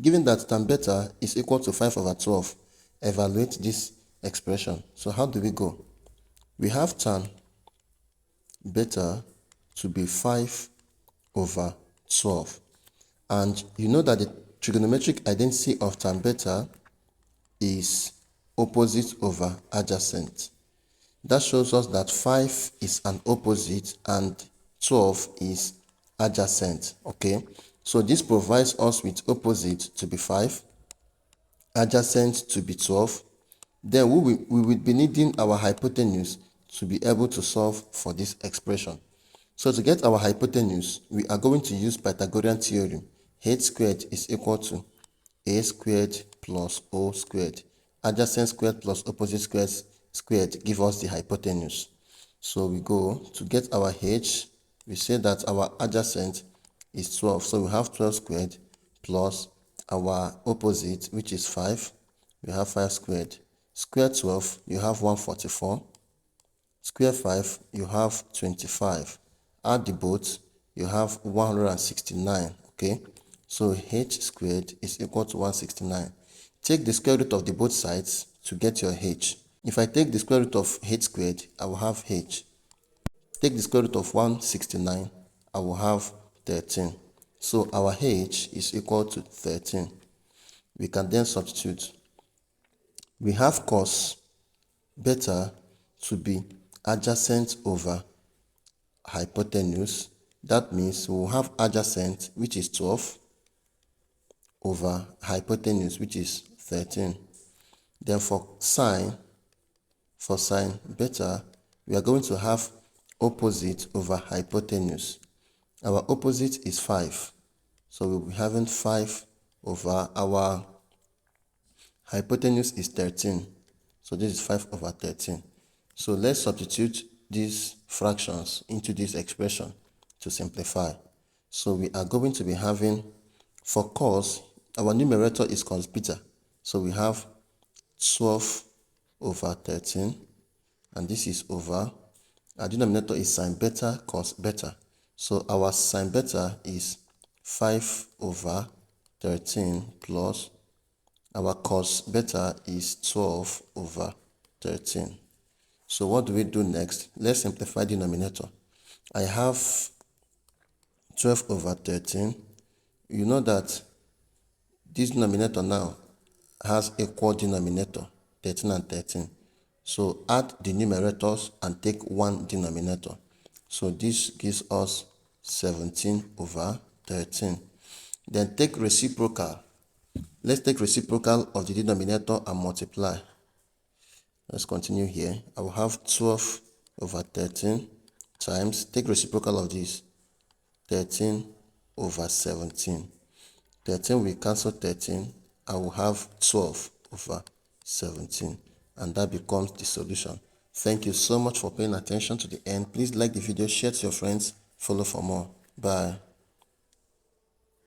Given that tan beta is equal to 5 over 12, evaluate this expression. So how do we go? We have tan beta to be 5 over 12. And you know that the trigonometric identity of tan beta is opposite over adjacent. That shows us that 5 is an opposite and 12 is adjacent. Okay, so this provides us with opposite to be 5, adjacent to be 12. Then we will be needing our hypotenuse to be able to solve for this expression. So to get our hypotenuse, we are going to use Pythagorean theorem. H squared is equal to a squared plus o squared. Adjacent squared plus opposite squared give us the hypotenuse. So we go to get our h, we say that our adjacent is 12. So we have 12 squared plus our opposite, which is 5. We have 5 squared. Square 12, you have 144. Square 5, you have 25. Add the both, you have 169. Okay, so h squared is equal to 169. Take the square root of the both sides to get your h. If I take the square root of h squared, I will have h. Take the square root of 169, I will have 13. So our h is equal to 13. We can then substitute. We have cos beta to be adjacent over hypotenuse. That means we will have adjacent, which is 12, over hypotenuse, which is 13. Then for sine beta, we are going to have opposite over hypotenuse. Our opposite is 5. So we'll be having 5 over our hypotenuse is 13. So this is 5 over 13. So let's substitute these fractions into this expression to simplify. So we are going to be having, for cos, our numerator is cos beta. So we have 12 over 13. And this is over, our denominator is sine beta cos beta. So our sine beta is 5 over 13 plus our cos beta is 12 over 13. So what do we do next? Let's simplify the denominator. I have 12 over 13. You know that this denominator now has equal denominator, 13 and 13. So add the numerators and take one denominator. So this gives us 17 over 13. Then take reciprocal. Let's take reciprocal of the denominator and multiply. Let's continue here. I will have 12 over 13 times, take reciprocal of this, 13 over 17. 13 will cancel 13. I will have 12 over 17. And that becomes the solution. Thank you so much for paying attention to the end. Please like the video, share to your friends, follow for more. Bye.